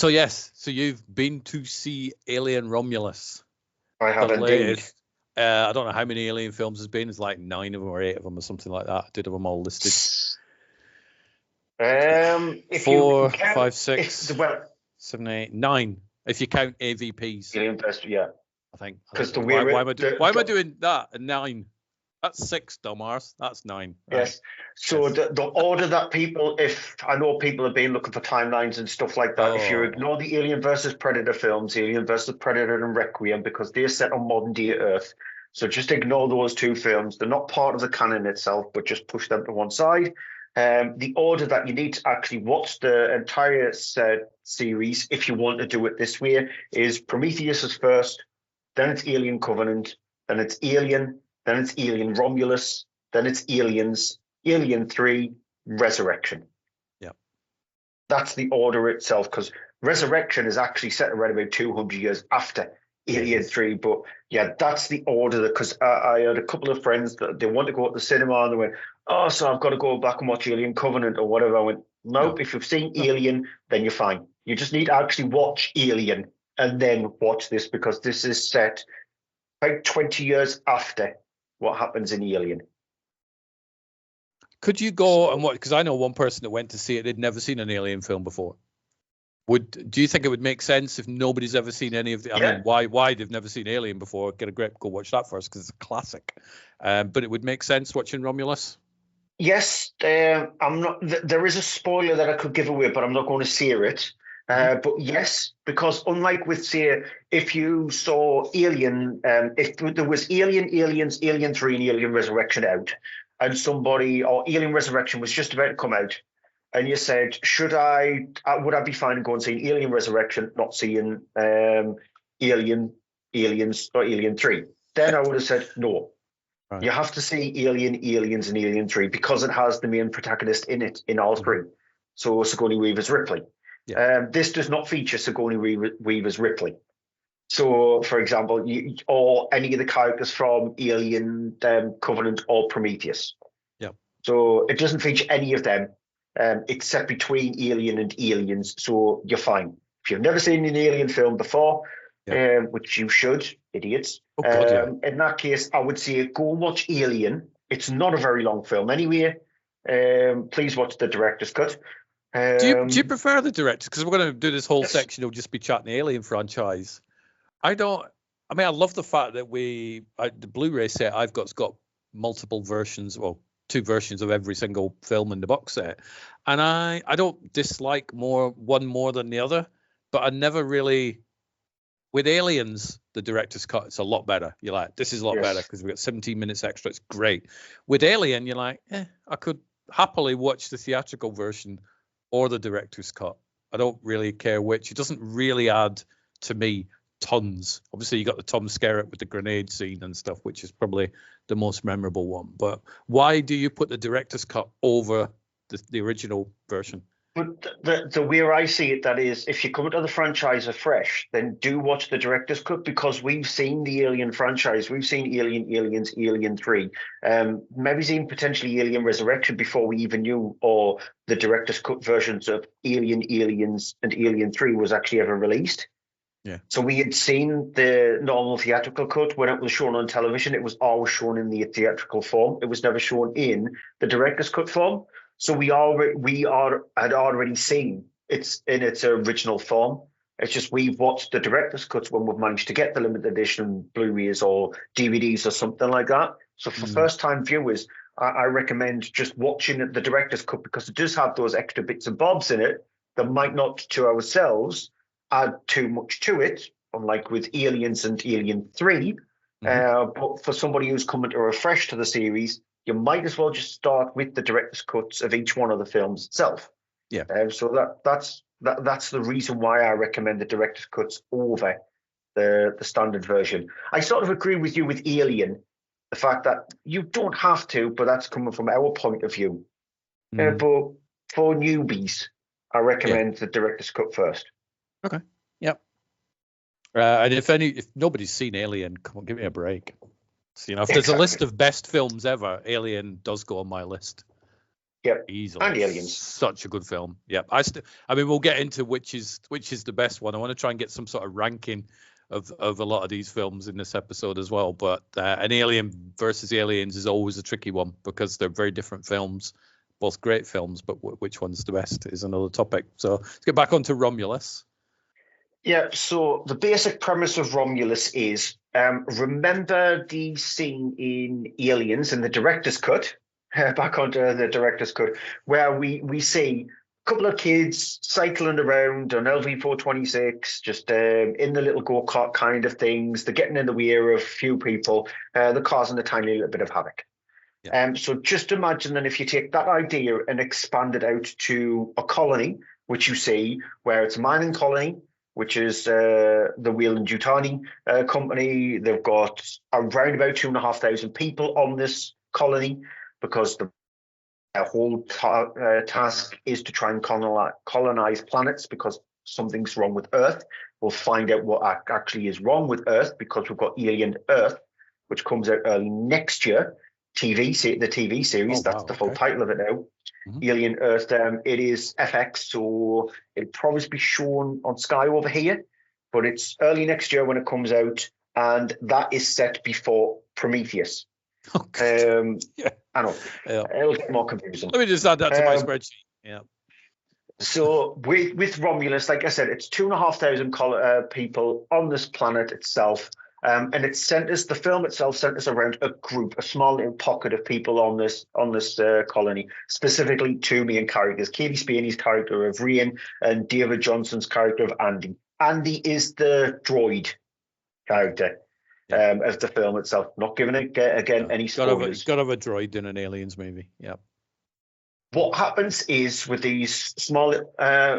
So yes, so you've been to see Alien Romulus. I have indeed. I don't know how many Alien films there's been. It's like 9 of them or 8 of them or something like that. I did have them all listed. If 4, you count, 5, 6, 7, 8, 9. If you count AVPs. Alien Vest, yeah. I think. Because why am I doing that? And 9. That's 6, dumbass. That's 9. Right. Yes. So the order that people, if I know people have been looking for timelines and stuff like that, if you ignore the Alien versus Predator films, Alien versus Predator and Requiem, because they're set on modern day Earth, so just ignore those 2 films. They're not part of the canon itself, but just push them to one side. The order that you need to actually watch the entire series, if you want to do it this way, is Prometheus is first, then it's Alien Covenant, then it's Alien, then it's Alien Romulus, then it's Aliens, Alien 3, Resurrection. Yeah. That's the order itself, because Resurrection is actually set around about 200 years after Alien 3. But yeah, that's the order, because I had a couple of friends that they want to go to the cinema and they went, oh, so I've got to go back and watch Alien Covenant or whatever. I went, nope, if you've seen Alien, then you're fine. You just need to actually watch Alien and then watch this, because this is set about 20 years after what happens in Alien. Could you go and watch? Because I know one person that went to see it, they'd never seen an Alien film before. Do you think it would make sense if nobody's ever seen any of the? I mean, why they've never seen Alien before? Get a grip, go watch that first because it's a classic. But it would make sense watching Romulus. Yes, I'm not. There is a spoiler that I could give away, but I'm not going to share it. But yes, because unlike with, say, if you saw Alien, if there was Alien, Aliens, Alien 3 and Alien Resurrection out, and or Alien Resurrection was just about to come out, and you said, would I be fine going seeing Alien Resurrection, not seeing Aliens, or Alien 3? Then I would have said no. Right. You have to see Alien, Aliens, and Alien 3 because it has the main protagonist in it in all 3. So Sigourney Weaver's Ripley. Yeah. This does not feature Sigourney Weaver's Ripley. So, for example, or any of the characters from Alien, Covenant, or Prometheus. Yeah. So it doesn't feature any of them. It's set between Alien and Aliens, so you're fine. If you've never seen an Alien film before, which you should, idiots. Oh, God, in that case, I would say go watch Alien. It's not a very long film anyway. Please watch the director's cut. Do you prefer the director? Because we're going to do this whole section. It'll just be chatting the Alien franchise. I love the fact that the Blu-ray set I've got's got multiple versions, well, 2 versions of every single film in the box set. And I don't dislike one more than the other, but I never really, with Aliens, the director's cut, it's a lot better. You're like, this is a lot better because we've got 17 minutes extra. It's great. With Alien, you're like, I could happily watch the theatrical version or the director's cut. I don't really care which. It doesn't really add to me tons. Obviously, you got the Tom Skerritt with the grenade scene and stuff, which is probably the most memorable one. But why do you put the director's cut over the original version? But the way I see it, that is, if you come into the franchise afresh, then do watch the director's cut, because we've seen the Alien franchise. We've seen Alien, Aliens, Alien 3. Maybe seen potentially Alien Resurrection before we even knew, or the director's cut versions of Alien, Aliens, and Alien 3 was actually ever released. Yeah. So we had seen the normal theatrical cut when it was shown on television. It was always shown in the theatrical form. It was never shown in the director's cut form. So we had already seen it's in its original form. It's just we've watched the director's cuts when we've managed to get the limited edition Blu-rays or DVDs or something like that. So for first-time viewers, I recommend just watching the director's cut, because it does have those extra bits and bobs in it that might not, to ourselves, add too much to it, unlike with Aliens and Alien 3. But for somebody who's coming to refresh to the series, you might as well just start with the director's cuts of each one of the films itself. Yeah. So that's the reason why I recommend the director's cuts over the standard version. I sort of agree with you with Alien, the fact that you don't have to, but that's coming from our point of view. But for newbies, I recommend the director's cut first. Okay. Yep. And if nobody's seen Alien, come on, give me a break. So, if there's a list of best films ever, Alien does go on my list. Yep. Easily. And Aliens. Such a good film. Yep. I mean, we'll get into which is the best one. I want to try and get some sort of ranking of a lot of these films in this episode as well. But an Alien versus Aliens is always a tricky one because they're very different films, both great films. But which one's the best is another topic. So let's get back onto Romulus. Yeah. So the basic premise of Romulus is remember the scene in Aliens in the director's cut. Back onto the director's cut, where we see a couple of kids cycling around on LV426, just in the little go-kart kind of things. They're getting in the way of a few people. They're causing a tiny little bit of havoc. Yeah. So just imagine that if you take that idea and expand it out to a colony, which you see, where it's a mining colony, which is the Wheel-and-Yutani company. They've got around about 2,500 people on this colony, because the whole task is to try and colonize planets, because something's wrong with Earth. We'll find out what actually is wrong with Earth, because we've got Alien Earth, which comes out early next year. The TV series. That's the full title of it now. Mm-hmm. Alien Earth. It is FX, so it'll probably be shown on Sky over here, but it's early next year when it comes out, and that is set before Prometheus. Yeah. I know. Yeah. It'll get more confusing. Let me just add that to my spreadsheet. Yeah. So with Romulus, like I said, it's 2,500 people on this planet itself, and the film itself centers around a small little pocket of people on this colony, specifically two main characters: Katie Spaney's character of Rian and David Johnson's character of Andy. Andy is the droid character. Of the film itself. Not giving it any spoilers. It's got to have a droid in an Aliens movie. Yeah. What happens is with these small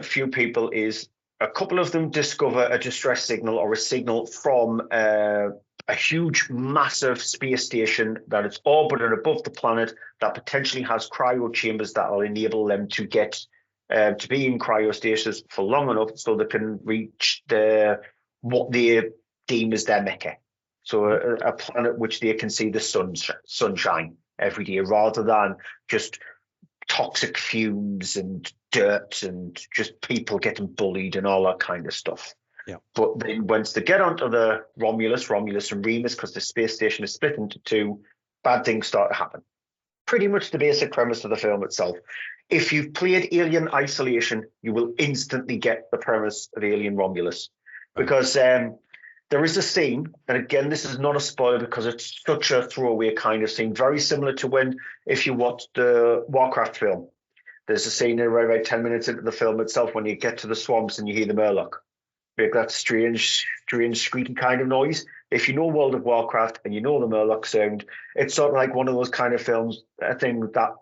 few people is a couple of them discover a distress signal or a signal from a huge, massive space station that is orbiting above the planet that potentially has cryo chambers that will enable them to get to be in cryostasis for long enough so they can reach what they deem as their Mecca. So a planet which they can see the sunshine every day, rather than just toxic fumes and dirt and just people getting bullied and all that kind of stuff. Yeah. But then once they get onto the Romulus and Remus, because the space station is split into two, bad things start to happen. Pretty much the basic premise of the film itself. If you've played Alien Isolation, you will instantly get the premise of Alien Romulus. Right. Because there is a scene, and again, this is not a spoiler because it's such a throwaway kind of scene, very similar to if you watch the Warcraft film. There's a scene around about 10 minutes into the film itself when you get to the swamps and you hear the Murloc. Make that strange, squeaky kind of noise. If you know World of Warcraft and you know the Murloc sound, it's sort of like one of those kind of films, I think that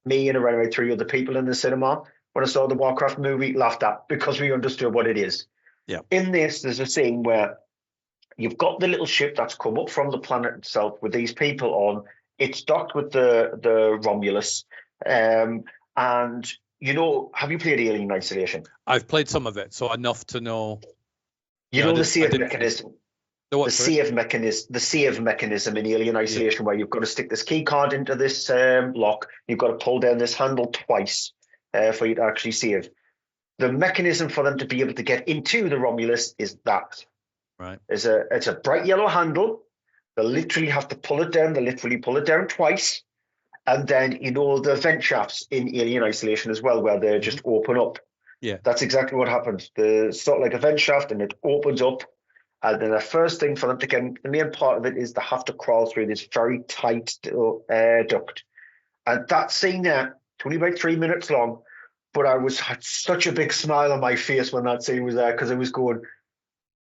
me and around about 3 other people in the cinema, when I saw the Warcraft movie, laughed at because we understood what it is. Yeah. In this, there's a scene where you've got the little ship that's come up from the planet itself with these people on. It's docked with the Romulus. And, have you played Alien Isolation? I've played some of it, so enough to know. The save mechanism. The save mechanism in Alien Isolation, where you've got to stick this key card into this lock. You've got to pull down this handle twice for you to actually save. The mechanism for them to be able to get into the Romulus is that. Right. It's a bright yellow handle. They literally have to pull it down. They literally pull it down twice. And then, the vent shafts in Alien Isolation as well, where they just open up. Yeah. That's exactly what happens. There's sort of like a vent shaft and it opens up. And then the first thing for them to get, the main part of it is they have to crawl through this very tight duct. And that scene there, it's only about 3 minutes long, but I had such a big smile on my face when that scene was there, because I was going,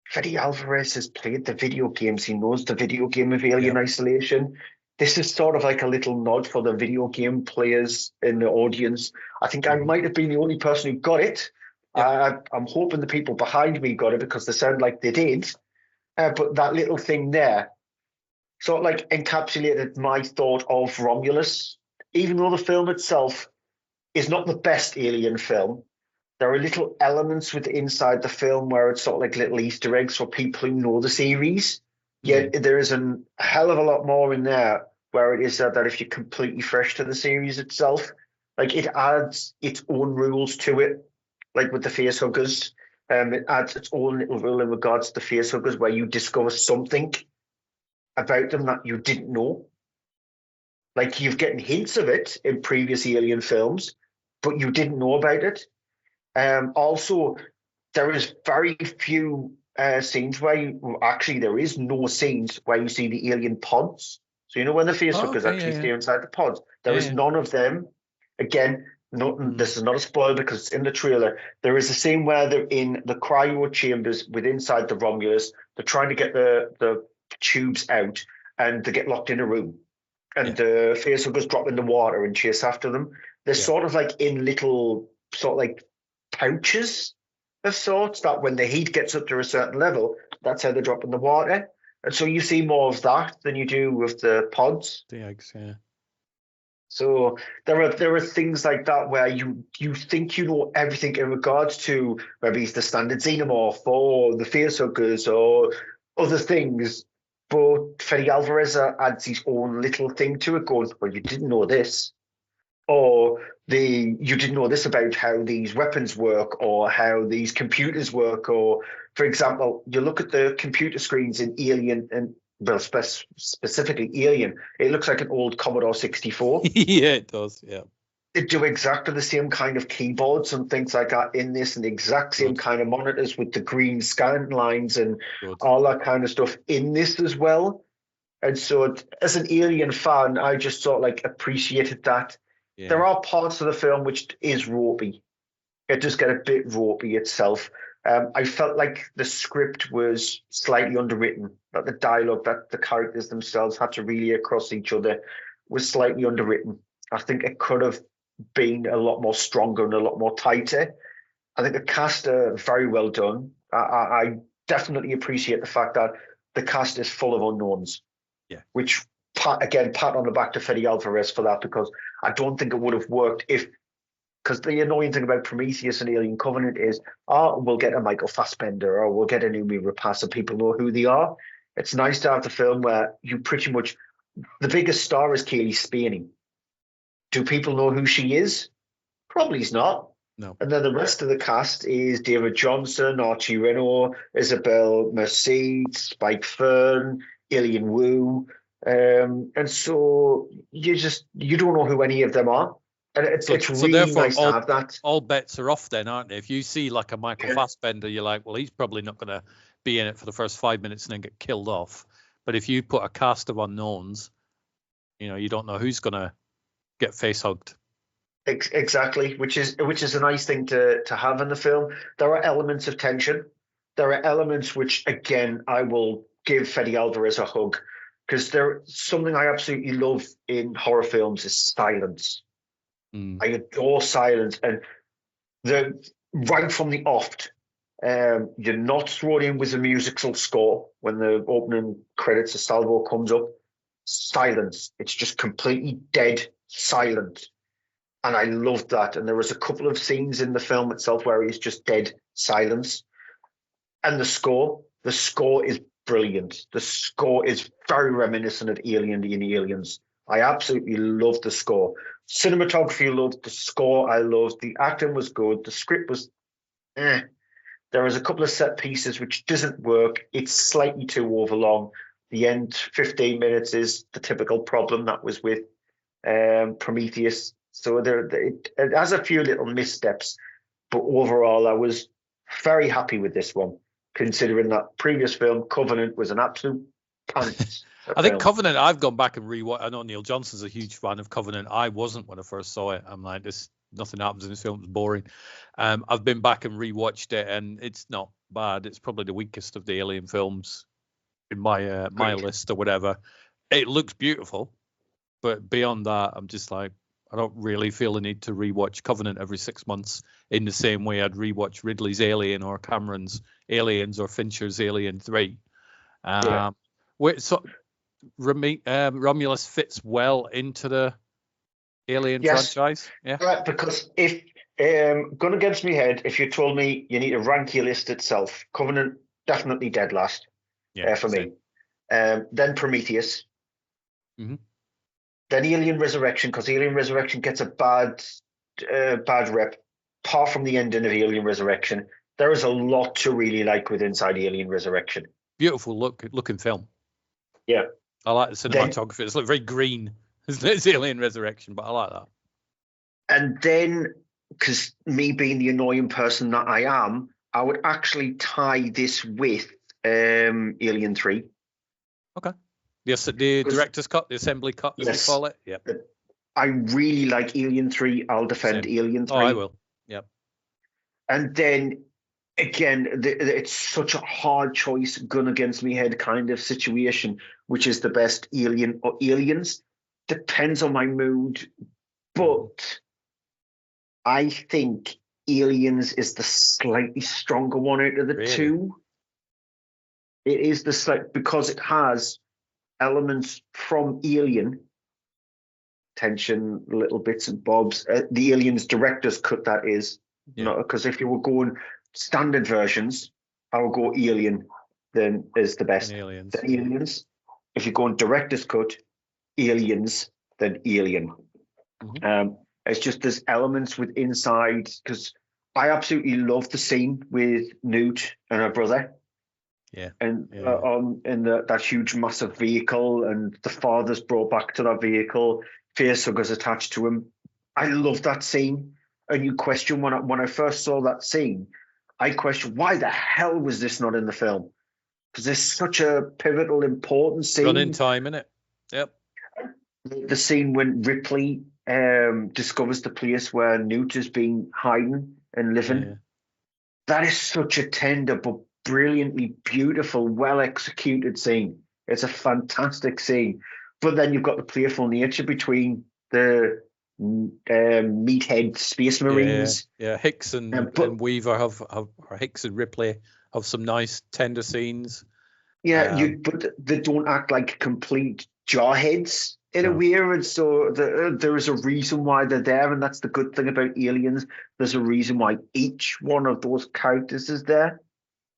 Fede Alvarez has played the video games. He knows the video game of Alien Isolation. This is sort of like a little nod for the video game players in the audience. I think I might have been the only person who got it. I'm hoping the people behind me got it because they sound like they did. But that little thing there sort of like encapsulated my thought of Romulus. Even though the film itself is not the best Alien film, there are little elements inside the film where it's sort of like little Easter eggs for people who know the series. Yet there is a hell of a lot more in there where it is that if you're completely fresh to the series itself, Like it adds its own rules to it, like with the face huggers. It adds its own little rule in regards to the face huggers where you discover something about them that you didn't know. Like you've getting hints of it in previous Alien films, but you didn't know about it. Also, there is very few scenes where actually there is no scenes where you see the alien pods. So you know when the facehuggers actually stay inside the pods, there is none of them. Again, this is not a spoiler because it's in the trailer. There is a scene where they're in the cryo chambers inside the Romulus. They're trying to get the tubes out, and they get locked in a room. And the facehuggers drop in the water and chase after them. They're sort of like in little sort of like pouches of sorts that when the heat gets up to a certain level, that's how they drop in the water. And so you see more of that than you do with the pods. The eggs, yeah. So there are things like that where you think you know everything in regards to maybe it's the standard xenomorph or the facehuggers or other things. But Fede Alvarez adds his own little thing to it, going, well, you didn't know this. Or you didn't know this about how these weapons work or how these computers work. Or, for example, you look at the computer screens in Alien, and well, specifically Alien, it looks like an old Commodore 64. Yeah, it does, yeah. They do exactly the same kind of keyboards and things like that in this, and the exact same kind of monitors with the green scan lines and all that kind of stuff in this as well. And so as an Alien fan, I just sort of like appreciated that. Yeah. There are parts of the film which is ropey. It does get a bit ropey itself. I felt like the script was slightly underwritten, that the dialogue that the characters themselves had to relay across each other was slightly underwritten. I think it could have been a lot more stronger and a lot more tighter. I think the cast are very well done. I definitely appreciate the fact that the cast is full of unknowns. Yeah. Which, pat on the back to Fede Alvarez for that, because I don't think it would have worked because the annoying thing about Prometheus and Alien Covenant is, we'll get a Michael Fassbender or we'll get a Noomi Rapace, people know who they are. It's nice to have the film where you pretty much, the biggest star is Kaylee Spinney. Do people know who she is? Probably not. No. And then the rest of the cast is David Johnson, Archie Reno, Isabel Merced, Spike Fern, Alien Wu. And so you don't know who any of them are. And it's really nice to have that. All bets are off then, aren't they? If you see like a Michael Fassbender, you're like, well, he's probably not going to be in it for the first 5 minutes and then get killed off. But if you put a cast of unknowns, you don't know who's going to get face hugged. Exactly, which is a nice thing to have in the film. There are elements of tension. There are elements which, again, I will give Fede Alvarez a hug, because something I absolutely love in horror films is silence. I adore silence, and right from the off, you're not thrown in with a musical score when the opening credits of Salvo comes up. Silence. It's just completely dead silent. And I loved that. And there was a couple of scenes in the film itself where it's just dead silence. And the score is brilliant. The score is very reminiscent of Alien and Aliens. I absolutely loved the score. Cinematography, I loved. The score, I loved. The acting was good. The script was There was a couple of set pieces which doesn't work. It's slightly too overlong. The end 15 minutes is the typical problem that was with Prometheus. So it has a few little missteps, but overall I was very happy with this one, considering that previous film, Covenant, was an absolute pants. I think Covenant, I've gone back and rewatched. I know Neil Johnson's a huge fan of Covenant. I wasn't when I first saw it. I'm like, nothing happens in this film. It's boring. I've been back and rewatched it, and it's not bad. It's probably the weakest of the Alien films in my list or whatever. It looks beautiful, but beyond that, I'm just like, I don't really feel the need to rewatch Covenant every 6 months in the same way I'd rewatch Ridley's Alien or Cameron's Aliens or Fincher's Alien 3. Romulus fits well into the Alien franchise. Yeah, right, because if gun against me head, if you told me you need to rank your list itself, Covenant definitely dead last for me. Then Prometheus. then Alien Resurrection, because Alien Resurrection gets a bad rep. Apart from the ending of Alien Resurrection, there is a lot to really like with inside Alien Resurrection. Beautiful looking film. Yeah. I like the cinematography. It's like very green, isn't it? It's Alien Resurrection, but I like that. And then, because me being the annoying person that I am, I would actually tie this with Alien 3. Okay. Yes, the director's cut, the assembly cut, as they call it. Yep. I really like Alien 3. I'll defend Alien 3. Oh, I will. Yep. And then, again, it's such a hard choice, gun against me head kind of situation, which is the best Alien or Aliens. Depends on my mood. But I think Aliens is the slightly stronger one out of the two. It is because it has elements from Alien, tension, little bits and bobs. The Aliens director's cut, that is. Because if you were going standard versions, I would go Alien, then is the best. Aliens. Then Aliens. If you're going director's cut, Aliens, then Alien. Mm-hmm. It's just there's elements with inside, because I absolutely love the scene with Newt and her brother. Yeah. And in that huge massive vehicle, and the father's brought back to that vehicle, facehugger's attached to him. I love that scene. And you question, when I first saw that scene, I questioned, why the hell was this not in the film? Because there's such a pivotal, important scene. Run in time, innit? Yep. The scene when Ripley discovers the place where Newt has been hiding and living. Yeah. That is such a tender but brilliantly beautiful, well-executed scene. It's a fantastic scene. But then you've got the playful nature between the meathead space marines. Yeah. Hicks and Weaver or Hicks and Ripley have some nice tender scenes. Yeah, but they don't act like complete jarheads in a way, and so there is a reason why they're there, and that's the good thing about Aliens. There's a reason why each one of those characters is there.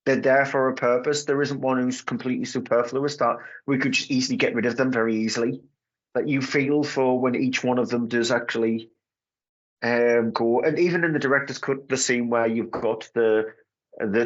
They're there for a purpose. There isn't one who's completely superfluous that we could just easily get rid of them very easily. That you feel for when each one of them does actually go. And even in the director's cut, the scene where you've got the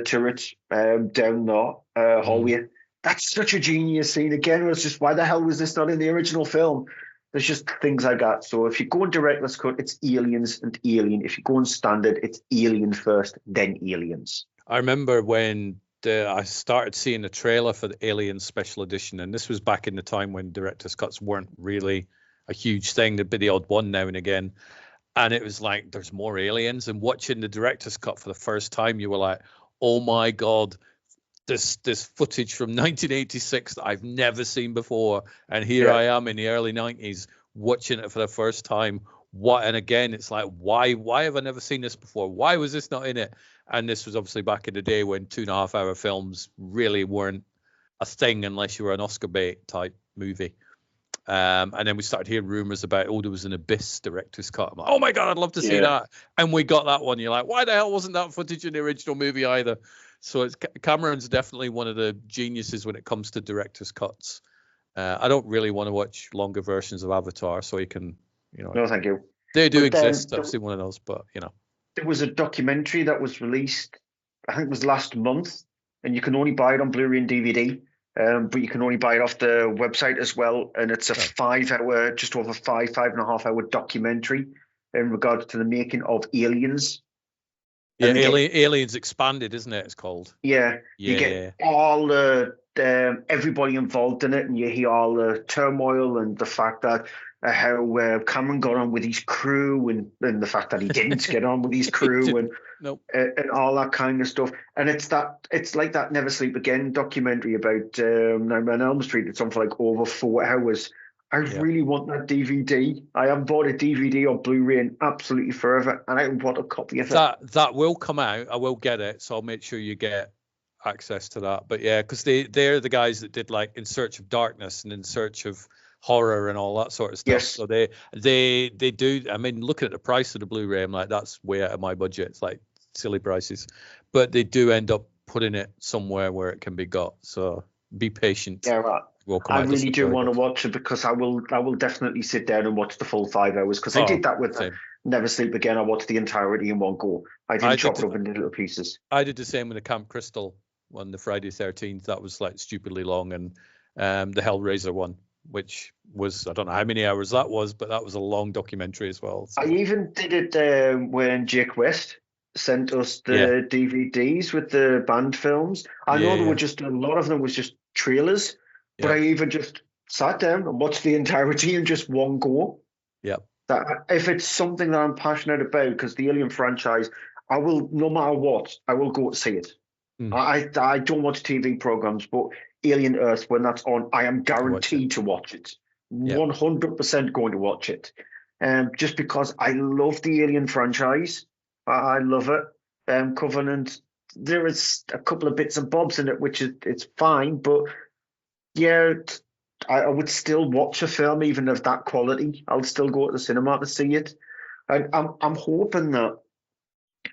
turret down the hallway, that's such a genius scene. Again, it was just, why the hell was this not in the original film? There's just things like that. So if you go in director's cut, it's Aliens and Alien. If you go in standard, it's Alien first, then Aliens. I remember when I started seeing the trailer for the Alien Special Edition, and this was back in the time when director's cuts weren't really a huge thing. There'd be the odd one now and again. And it was like, there's more aliens. And watching the director's cut for the first time, you were like, oh my God, this footage from 1986 that I've never seen before. And here I am in the early 90s watching it for the first time. And again, it's like, why have I never seen this before? Why was this not in it? And this was obviously back in the day when 2.5 hour films really weren't a thing unless you were an Oscar bait type movie. And then we started hearing rumors about, there was an Abyss director's cut. I'm like, oh my God, I'd love to see that. And we got that one. You're like, why the hell wasn't that footage in the original movie either? So Cameron's definitely one of the geniuses when it comes to director's cuts. I don't really want to watch longer versions of Avatar, so you can, No, thank you. They do exist. I've seen one of those, but There was a documentary that was released, I think it was last month, and you can only buy it on Blu-ray and DVD, but you can only buy it off the website as well. And it's a 5 hour, just over 5.5 hour documentary in regards to the making of Aliens. Yeah, Aliens Expanded, isn't it? It's called. Yeah. You get all the everybody involved in it, and you hear all the turmoil and the fact that how Cameron got on with his crew, and the fact that he didn't get on with his crew, and all that kind of stuff. And it's like that Never Sleep Again documentary about Nightmare on Elm Street. It's on for like over 4 hours. I really want that DVD. I haven't bought a DVD or Blu-ray in absolutely forever, and I want a copy of it. That will come out. I will get it, so I'll make sure you get access to that. But yeah, because they're the guys that did like In Search of Darkness and In Search of Horror and all that sort of stuff. Yes. So they do. I mean, looking at the price of the Blu-ray, I'm like, that's way out of my budget. It's like silly prices, but they do end up putting it somewhere where it can be got. So be patient. Yeah, right. will come I out. really do want to watch it because I will definitely sit down and watch the full 5 hours because I did that with Never Sleep Again. I watched the entirety in one go. I didn't chop it up into little pieces. I did the same with the Camp Crystal one, the Friday 13th. That was like stupidly long, and the Hellraiser one, which was, I don't know how many hours that was, but that was a long documentary as well. So. I even did it when Jake West sent us the DVDs with the band films. I know there were just a lot of them was just trailers, but I even just sat down and watched the entirety in just one go. Yeah. That if it's something that I'm passionate about, because the Alien franchise, I will, no matter what, I will go to see it. I don't watch TV programs, but Alien Earth, when that's on, I am guaranteed to watch it. 100% going to watch it. Just because I love the Alien franchise. I love it. Covenant, there is a couple of bits and bobs in it, which it's fine, but yeah, I would still watch a film even of that quality. I'll still go to the cinema to see it. And I'm hoping that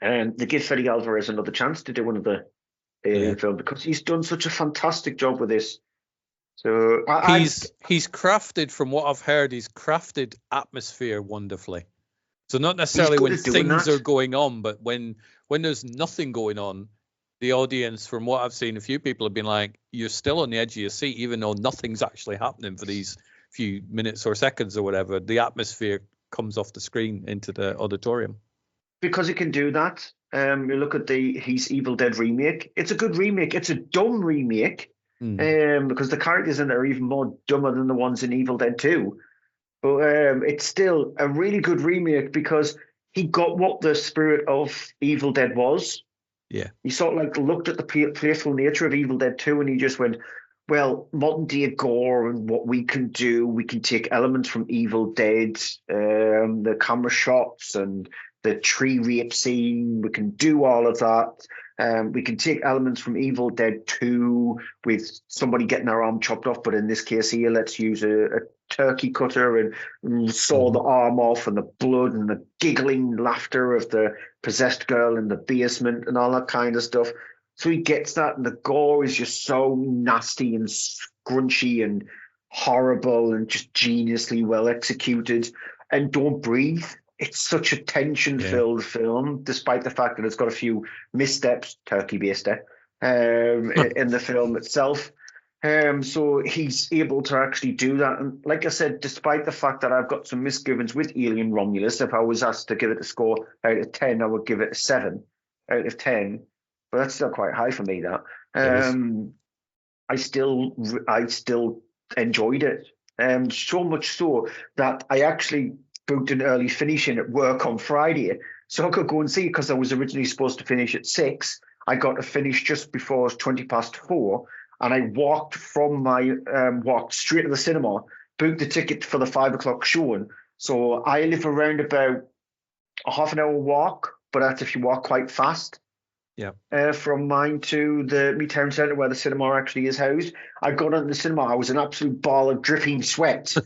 they give Fede Alvarez another chance to do another Alien film because he's done such a fantastic job with this. So he's crafted, from what I've heard, he's crafted atmosphere wonderfully. So not necessarily when things are going on, but when there's nothing going on, the audience, from what I've seen, a few people have been like, you're still on the edge of your seat, even though nothing's actually happening for these few minutes or seconds or whatever. The atmosphere comes off the screen into the auditorium. Because he can do that. You look at his Evil Dead remake. It's a good remake. It's a dumb remake because the characters in it are even more dumber than the ones in Evil Dead 2. But it's still a really good remake because he got what the spirit of Evil Dead was. Yeah. He sort of like looked at the playful nature of Evil Dead 2 and he just went, well, modern day gore and what we can do, we can take elements from Evil Dead, the camera shots and the tree rape scene. We can do all of that. We can take elements from Evil Dead 2 with somebody getting their arm chopped off, but in this case here, let's use a turkey cutter and saw the arm off and the blood and the giggling laughter of the possessed girl in the basement and all that kind of stuff. So he gets that, and the gore is just so nasty and scrunchy and horrible and just geniusly well executed. And Don't Breathe, it's such a tension-filled film, despite the fact that it's got a few missteps, turkey-based, in the film itself. So he's able to actually do that. And like I said, despite the fact that I've got some misgivings with Alien Romulus, if I was asked to give it a score out of 10, I would give it a 7 out of 10. But that's still quite high for me, that. I still enjoyed it. So much so that I actually booked an early finishing at work on Friday so I could go and see it because I was originally supposed to finish at 6. I got to finish just before it was 20 past 4. And I walked straight to the cinema, booked the ticket for the 5 o'clock showing. So I live around about a half an hour walk, but that's if you walk quite fast. Yeah. From mine to the town centre where the cinema actually is housed. I got into the cinema. I was an absolute ball of dripping sweat.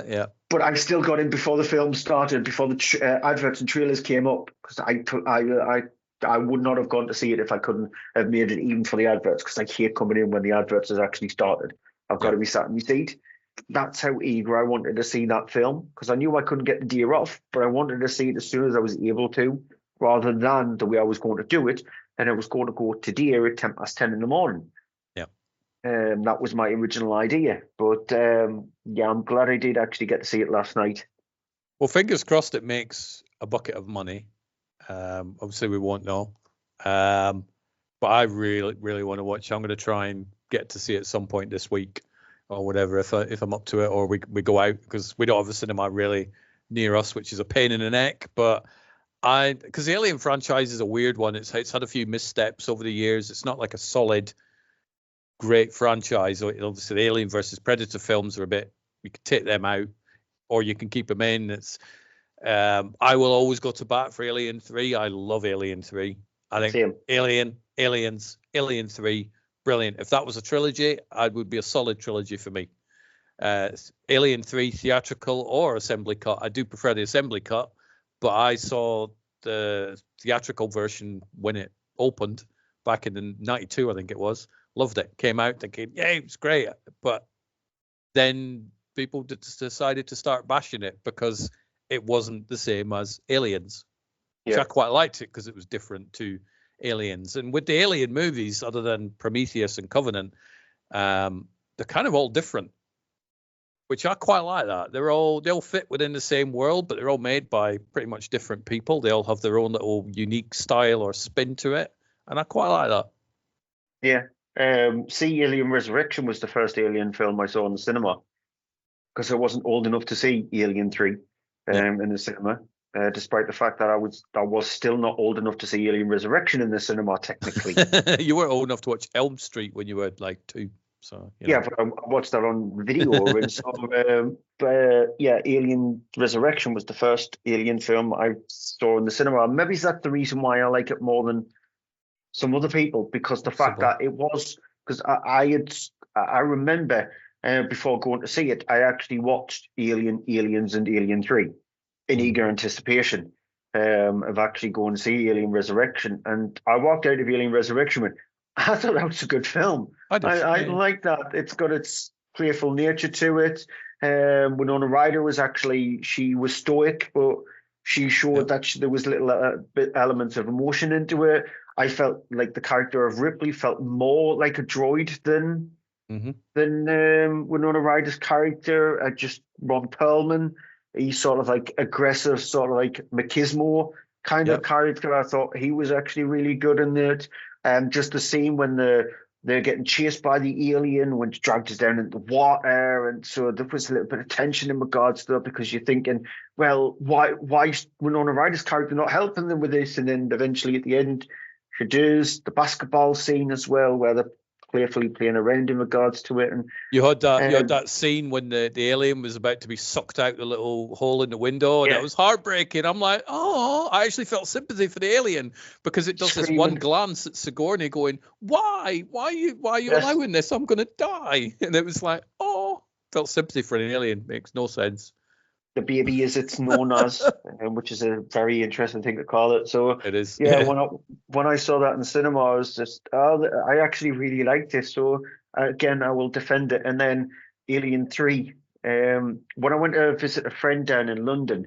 Yeah. But I still got in before the film started, before the adverts and trailers came up, because I would not have gone to see it if I couldn't have made it even for the adverts, because I hate coming in when the adverts has actually started. I've got to be sat in my seat. That's how eager I wanted to see that film, because I knew I couldn't get the deer off, but I wanted to see it as soon as I was able to, rather than the way I was going to do it. And I was going to go to deer at 10 past 10 in the morning. Yeah. That was my original idea. But yeah, I'm glad I did actually get to see it last night. Well, fingers crossed it makes a bucket of money. Obviously, we won't know. But I really, really want to watch. I'm going to try and get to see it at some point this week or whatever, if I'm up to it, or we go out, because we don't have a cinema really near us, which is a pain in the neck. But because the Alien franchise is a weird one. It's had a few missteps over the years. It's not like a solid, great franchise. Obviously, the Alien versus Predator films are a bit, you can take them out or you can keep them in. It's I will always go to bat for Alien 3. I love Alien 3. I think Same. Aliens, Alien 3, brilliant. If that was a trilogy, it would be a solid trilogy for me. Alien 3 theatrical or assembly cut. I do prefer the assembly cut, but I saw the theatrical version when it opened back in the 92, I think it was. Loved it. Came out thinking, yeah, it's great. But then people decided to start bashing it because it wasn't the same as Aliens. Which I quite liked it because it was different to Aliens. And with the Alien movies, other than Prometheus and Covenant, they're kind of all different, which I quite like that. They all fit within the same world, but they're all made by pretty much different people. They all have their own little unique style or spin to it, and I quite like that. Yeah. Alien Resurrection was the first Alien film I saw in the cinema because I wasn't old enough to see Alien 3 in the cinema, despite the fact that I was still not old enough to see Alien Resurrection in the cinema, technically. You were old enough to watch Elm Street when you were like 2. So, yeah, but I watched that on video. And so, Alien Resurrection was the first Alien film I saw in the cinema. Maybe that's the reason why I like it more than some other people, because the fact that it was, because I remember before going to see it, I actually watched Aliens, and Alien 3 in eager anticipation of actually going to see Alien Resurrection. And I walked out of Alien Resurrection with, I thought that was a good film. I like that. It's got its playful nature to it. Winona Ryder she was stoic, but she showed that there was little elements of emotion into it. I felt like the character of Ripley felt more like a droid than Winona Ryder's character. Just Ron Perlman, he's sort of like aggressive, sort of like machismo kind of character. I thought he was actually really good in it. Just the scene when they're getting chased by the alien, when it dragged us down into the water, and so there was a little bit of tension in regards to that, because you're thinking, well, why is Winona Ryder's character not helping them with this? And then eventually at the end, she does. The basketball scene as well, where they're playfully playing around in regards to it. And you had that scene when the alien was about to be sucked out the little hole in the window, and it was heartbreaking. I'm like, oh, I actually felt sympathy for the alien, because it does this one glance at Sigourney going, why are you allowing this? I'm gonna die. And it was like, oh, felt sympathy for an alien. Makes no sense. The baby, as it's known as, which is a very interesting thing to call it. So it is. Yeah, when I saw that in the cinema, I was just, I actually really liked it. So again, I will defend it. And then Alien 3. When I went to visit a friend down in London,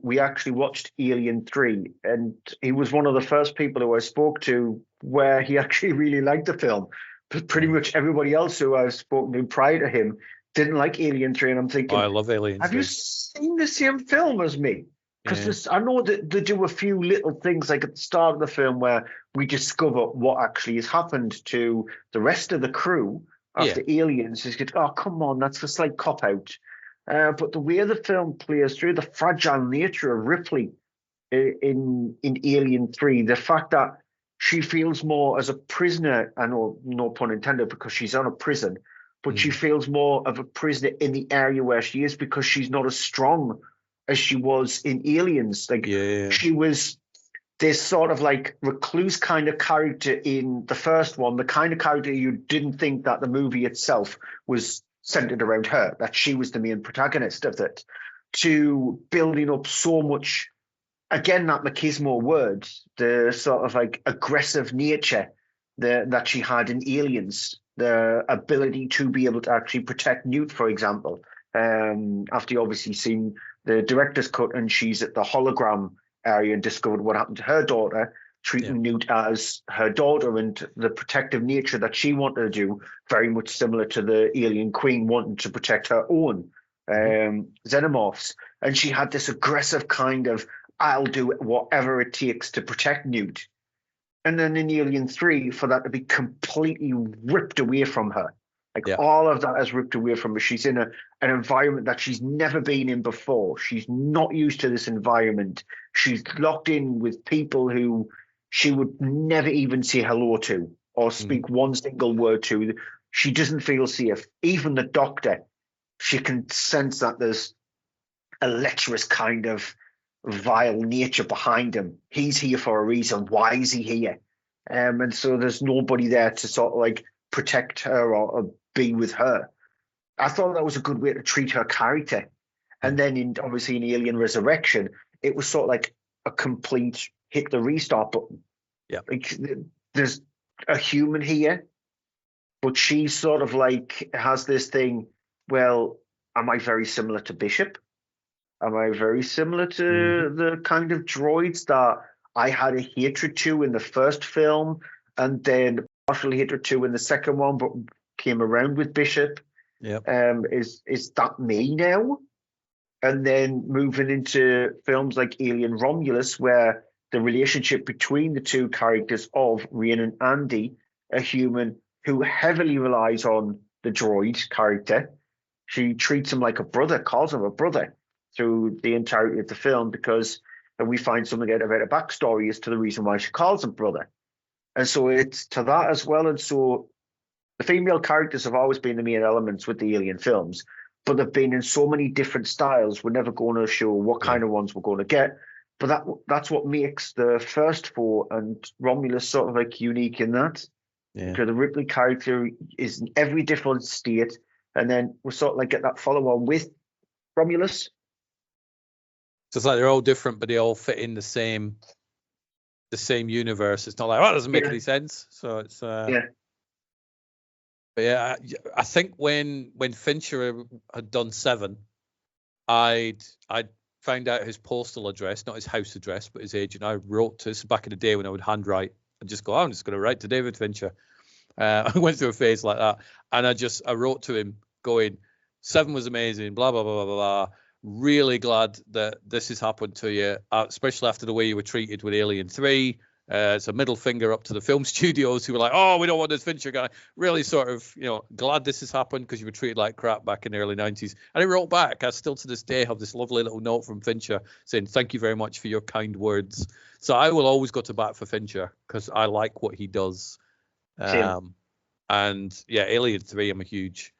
we actually watched Alien 3, and he was one of the first people who I spoke to where he actually really liked the film. But pretty much everybody else who I've spoken to prior to him didn't like Alien 3, and I'm thinking, I love Alien 3. Have you seen the same film as me? Because I know that they do a few little things, like at the start of the film, where we discover what actually has happened to the rest of the crew of the aliens. Is oh, come on, that's a slight cop-out. But the way the film plays through the fragile nature of Ripley in Alien 3, the fact that she feels more as a prisoner, I know, no pun intended, because she's on a prison, but she feels more of a prisoner in the area where she is, because she's not as strong as she was in Aliens. Like she was this sort of like recluse kind of character in the first one, the kind of character you didn't think that the movie itself was centered around her, that she was the main protagonist of it, to building up so much, again, that machismo word, the sort of like aggressive nature that she had in Aliens. The ability to be able to actually protect Newt, for example, after you obviously seen the director's cut and she's at the hologram area and discovered what happened to her daughter, treating Newt as her daughter, and the protective nature that she wanted to do, very much similar to the alien queen wanting to protect her own xenomorphs. And she had this aggressive kind of, I'll do whatever it takes to protect Newt. And then in Alien 3, for that to be completely ripped away from her. Like all of that is ripped away from her. She's in an environment that she's never been in before. She's not used to this environment. She's locked in with people who she would never even say hello to or speak one single word to. She doesn't feel safe. Even the doctor, she can sense that there's a lecherous kind of vile nature behind him. He's here for a reason. Why is he here? And so there's nobody there to sort of like protect her or be with her. I thought that was a good way to treat her character. And then obviously in Alien Resurrection, it was sort of like a complete hit the restart button. Yeah. Like, there's a human here, but she sort of like has this thing, well, am I very similar to Bishop? Am I very similar to the kind of droids that I had a hatred to in the first film, and then partial hatred to in the second one, but came around with Bishop? Yep. Is that me now? And then moving into films like Alien Romulus, where the relationship between the two characters of Rain and Andy, a human who heavily relies on the droid character, she treats him like a brother, calls him a brother through the entirety of the film, because and we find something out about a backstory as to the reason why she calls him brother. And so it's to that as well. And so the female characters have always been the main elements with the Alien films, but they've been in so many different styles. We're never going to show what kind of ones we're going to get. But that's what makes the first four and Romulus sort of like unique in that. Yeah. Because the Ripley character is in every different state. And then we sort of like get that follow on with Romulus. So it's like they're all different, but they all fit in the same universe. It's not like, oh, that doesn't make any sense. So it's But yeah, I think when Fincher had done 7, I'd found out his postal address, not his house address, but his agent. I wrote to, this back in the day when I would handwrite and just go, I'm just going to write to David Fincher. I went through a phase like that, and I wrote to him going, 7 was amazing, blah blah blah blah blah. Really glad that this has happened to you, especially after the way you were treated with Alien 3. It's a middle finger up to the film studios who were like, oh, we don't want this Fincher guy. Really sort of, glad this has happened because you were treated like crap back in the early 90s. And he wrote back. I still to this day have this lovely little note from Fincher saying, thank you very much for your kind words. So I will always go to bat for Fincher because I like what he does. And yeah, Alien 3, I'm a huge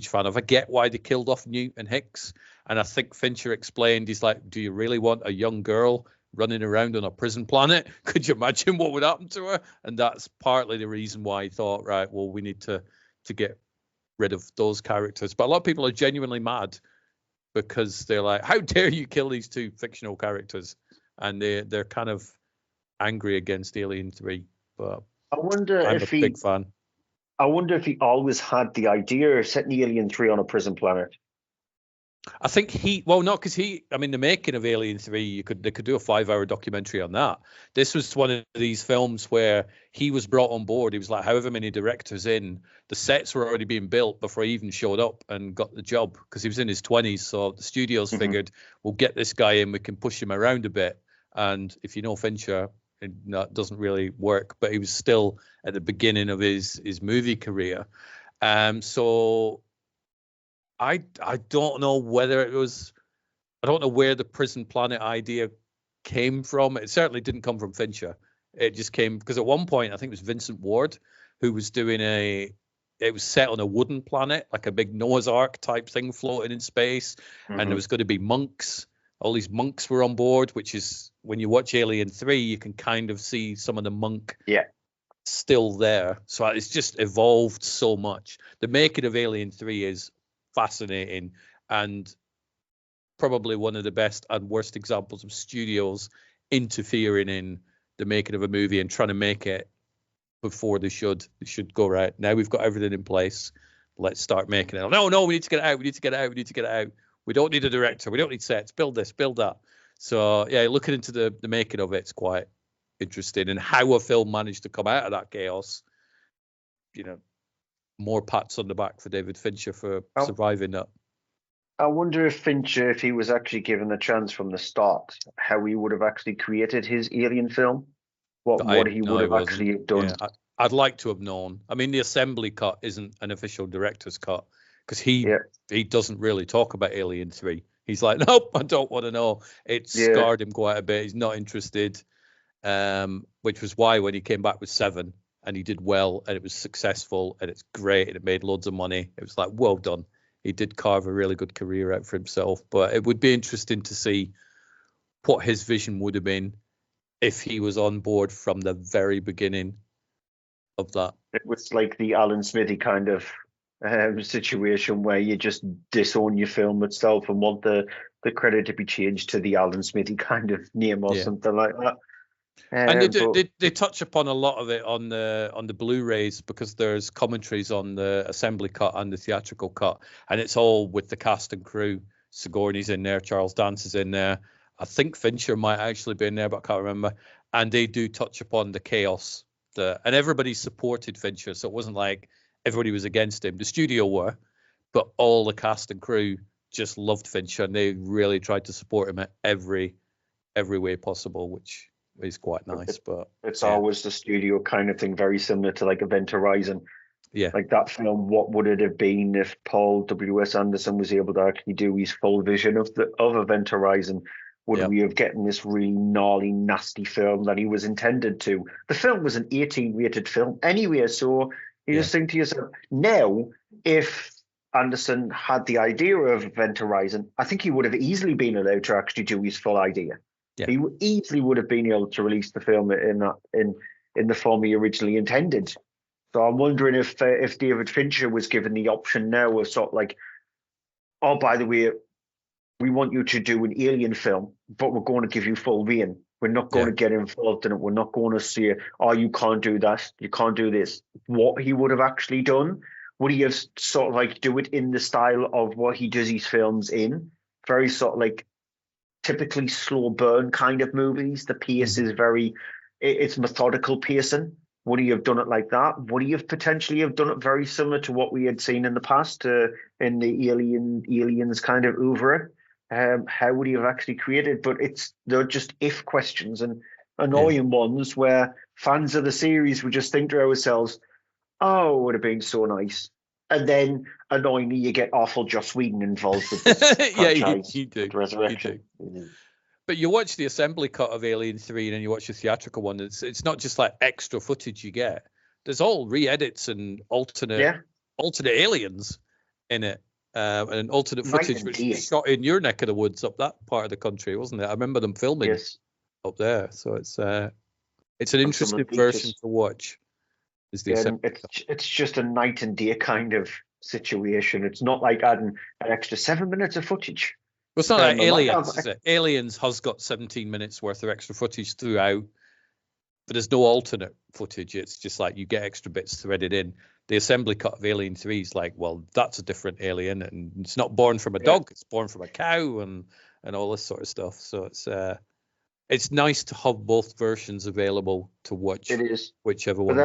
fan of. I get why they killed off Newt and Hicks. And I think Fincher explained, he's like, do you really want a young girl running around on a prison planet? Could you imagine what would happen to her? And that's partly the reason why he thought, right, well, we need to get rid of those characters. But a lot of people are genuinely mad because they're like, how dare you kill these 2 fictional characters? And they're kind of angry against Alien 3. But I'm a big fan. I wonder if he always had the idea of setting Alien 3 on a prison planet. I think the making of Alien 3, they could do a 5-hour documentary on that. This was one of these films where he was brought on board. He was like, however many directors in, the sets were already being built before he even showed up and got the job because he was in his 20s. So the studios figured, we'll get this guy in, we can push him around a bit. And if you know Fincher, that doesn't really work, but he was still at the beginning of his movie career. So I don't know whether it was, I don't know where the prison planet idea came from. It certainly didn't come from Fincher. It just came because at one point, I think it was Vincent Ward who was doing it was set on a wooden planet, like a big Noah's Ark type thing floating in space. And there was going to be monks. All these monks were on board, which is when you watch Alien 3, you can kind of see some of the monk still there. So it's just evolved so much. The making of Alien 3 is fascinating and probably one of the best and worst examples of studios interfering in the making of a movie and trying to make it before they should go, right, now we've got everything in place, let's start making it. No, we need to get it out. We don't need a director, we don't need sets, build this, build that. So yeah, looking into the making of it's quite interesting, and how a film managed to come out of that chaos. More pats on the back for David Fincher for surviving that. I wonder if Fincher, if he was actually given a chance from the start, how he would have actually created his Alien film. What he would have actually done. Yeah, I'd like to have known. I mean, the assembly cut isn't an official director's cut because he doesn't really talk about Alien 3. He's like, nope, I don't want to know. It scarred him quite a bit. He's not interested, which was why when he came back with 7 and he did well and it was successful and it's great and it made loads of money, it was like, well done. He did carve a really good career out for himself. But it would be interesting to see what his vision would have been if he was on board from the very beginning of that. It was like the Alan Smithy kind of situation where you just disown your film itself and want the credit to be changed to the Alan Smithy kind of name or something like that. And they touch upon a lot of it on the Blu-rays, because there's commentaries on the assembly cut and the theatrical cut, and it's all with the cast and crew. Sigourney's in there, Charles Dance is in there. I think Fincher might actually be in there, but I can't remember. And they do touch upon the chaos, and everybody supported Fincher, so it wasn't like everybody was against him. The studio were, but all the cast and crew just loved Fincher, and they really tried to support him at every way possible, which is quite nice. But it's always the studio kind of thing, very similar to like Event Horizon. Yeah, like that film, what would it have been if Paul W.S. Anderson was able to actually do his full vision of Event Horizon? Would we have gotten this really gnarly, nasty film that he was intended to? The film was an 18-rated film anyway, so you just think to yourself, now, if Anderson had the idea of Event Horizon, I think he would have easily been allowed to actually do his full idea. Yeah. He easily would have been able to release the film in the form he originally intended. So I'm wondering if David Fincher was given the option now of sort of like, oh, by the way, we want you to do an Alien film, but we're going to give you full rein. We're not going to get involved in it. We're not going to say, oh, you can't do that. You can't do this. What he would have actually done, would he have sort of like do it in the style of what he does his films in? Very sort of like typically slow burn kind of movies. The pace is it's methodical pacing. Would he have done it like that? Would he have potentially have done it very similar to what we had seen in the past in the Aliens kind of oeuvre? How would he have actually created? But they're just if questions and annoying ones where fans of the series would just think to ourselves, oh, it would have been so nice. And then annoyingly, you get awful Joss Whedon involved with this franchise. you do. Resurrection. You do. But you watch the assembly cut of Alien 3 and then you watch the theatrical one. It's not just like extra footage you get. There's all re-edits and alternate aliens in it. And alternate footage which was shot in your neck of the woods up that part of the country, wasn't it? I remember them filming up there. So it's an interesting version to watch. It's just a night and day kind of situation. It's not like adding an extra 7 minutes of footage. Well, it's not like Aliens, is it? Aliens has got 17 minutes worth of extra footage throughout, but there's no alternate footage. It's just like you get extra bits threaded in. The assembly cut of Alien 3 is like, well, that's a different alien, and it's not born from a dog; it's born from a cow, and all this sort of stuff. So it's nice to have both versions available to watch. It is whichever one.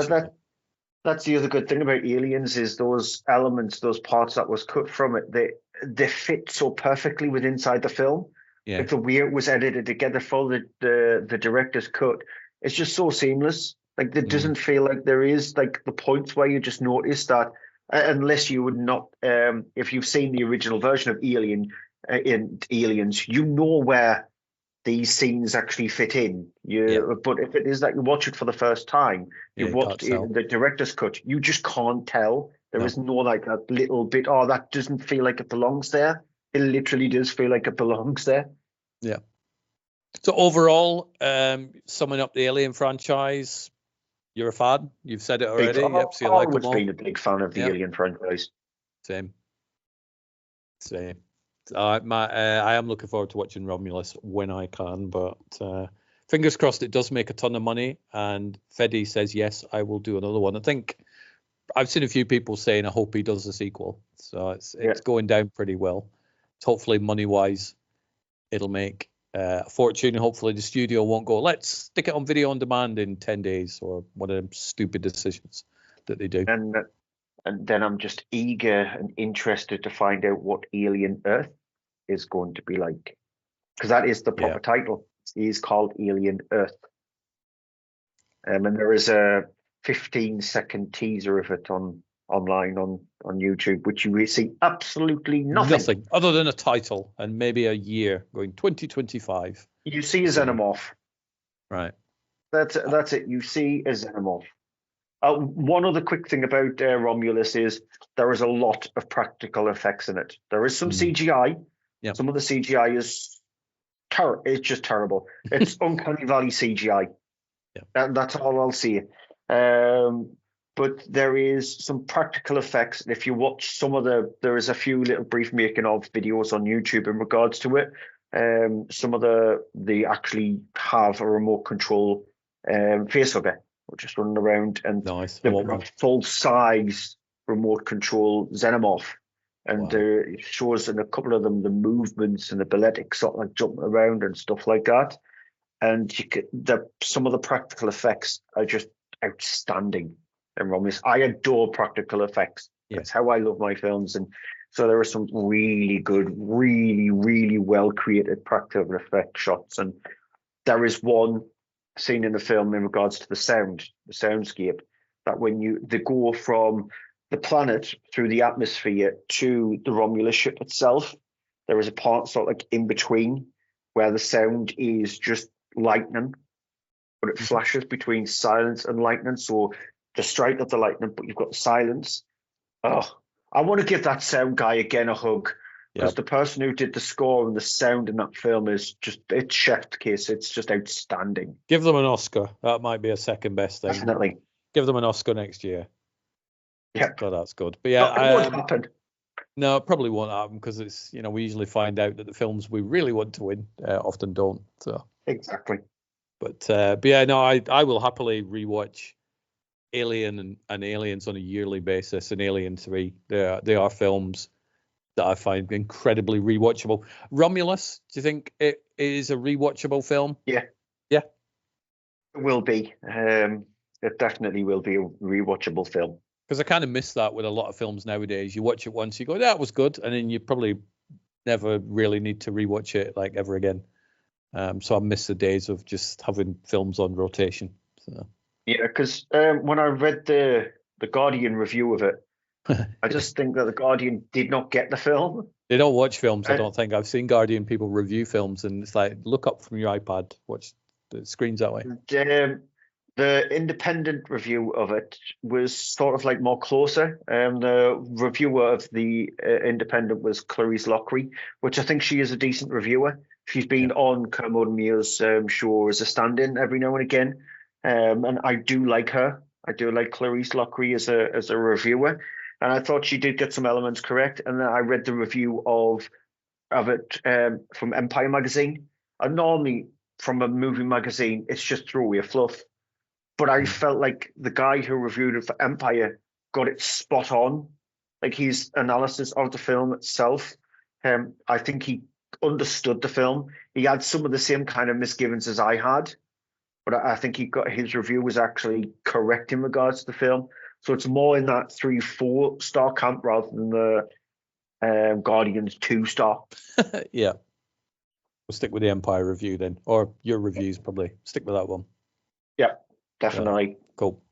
That's the other good thing about Aliens is those elements, those parts that was cut from it, they fit so perfectly with inside the film. Yeah. Like the way it was edited together for the director's cut, it's just so seamless. Like it doesn't feel like there is like the points where you just notice that, unless you would not, if you've seen the original version of Alien in Aliens, you know where these scenes actually fit in. But if it is that you watch it for the first time, you've watched the director's cut, you just can't tell. There is no like that little bit, oh, that doesn't feel like it belongs there. It literally does feel like it belongs there. Yeah. So overall, summing up the Alien franchise, you're a fan? You've said it already. I've always been a big fan of the Alien franchise. Same. I am looking forward to watching Romulus when I can, but fingers crossed it does make a ton of money. And Fede says, yes, I will do another one. I think I've seen a few people saying, I hope he does a sequel. So it's going down pretty well. Hopefully, money-wise, it'll make a fortune. Hopefully, the studio won't go, let's stick it on video on demand in 10 days or one of them stupid decisions that they do. And then I'm just eager and interested to find out what Alien Earth is going to be like. Because that is the proper title. It is called Alien Earth. And there is a 15-second teaser of it online on YouTube, which you will see absolutely nothing. Nothing, other than a title and maybe a year going 2025. You see a xenomorph. Right. That's it. You see a xenomorph. One other quick thing about Romulus is there is a lot of practical effects in it. There is some CGI. Yep. Some of the CGI is it's just terrible. It's uncanny valley CGI. Yep. That's all I'll see. But there is some practical effects. And if you watch there is a few little brief making of videos on YouTube in regards to it. Some of they actually have a remote control facehugger, just running around, and Nice. they've got a full-size remote control xenomorph, and it shows in a couple of them the movements and the balletic sort of like jumping around and stuff like that. And some of the practical effects are just outstanding in Romulus. I adore practical effects. Yeah. That's how I love my films. And so there are some really good, really, really well created practical effect shots. And there is one scene in the film in regards to the soundscape, that when they go from the planet through the atmosphere to the Romulus ship itself, there is a part sort of like in between where the sound is just lightning, but it flashes between silence and lightning. So the strike of the lightning, but you've got the silence. Oh, I want to give that sound guy again a hug, because the person who did the score and the sound in that film is it's chef's kiss. It's just outstanding. Give them an Oscar. That might be a second best thing. Definitely. Give them an Oscar next year. Yeah. God, that's good. But yeah, it won't happen. No, it probably won't happen, because it's, we usually find out that the films we really want to win often don't. So exactly. But yeah, no, I will happily rewatch Alien and Aliens on a yearly basis, and Alien 3. They are films that I find incredibly rewatchable. Romulus, do you think it is a rewatchable film? Yeah. Yeah. It will be. It definitely will be a rewatchable film. Because I kind of miss that with a lot of films nowadays. You watch it once, you go, that was good, and then you probably never really need to rewatch it like ever again. So I miss the days of just having films on rotation. So. Yeah, because when I read the Guardian review of it, I just think that the Guardian did not get the film. They don't watch films, I don't think. I've seen Guardian people review films, and it's like, look up from your iPad, watch the screens that way. The independent review of it was sort of like more closer. The reviewer of the independent was Clarice Lockery, which I think she is a decent reviewer. She's been on Kermode and Mears' show as a stand-in every now and again. And I do like her. I do like Clarice Lockery as a reviewer. And I thought she did get some elements correct. And then I read the review of it from Empire magazine. And normally from a movie magazine, it's just throwaway fluff. But I felt like the guy who reviewed it for Empire got it spot on. Like his analysis of the film itself, I think he understood the film. He had some of the same kind of misgivings as I had, but I think his review was actually correct in regards to the film. So it's more in that 3-4 star camp rather than the Guardians 2-star. Yeah. We'll stick with the Empire review then, or your reviews probably. Stick with that one. Yeah. Definitely. Cool.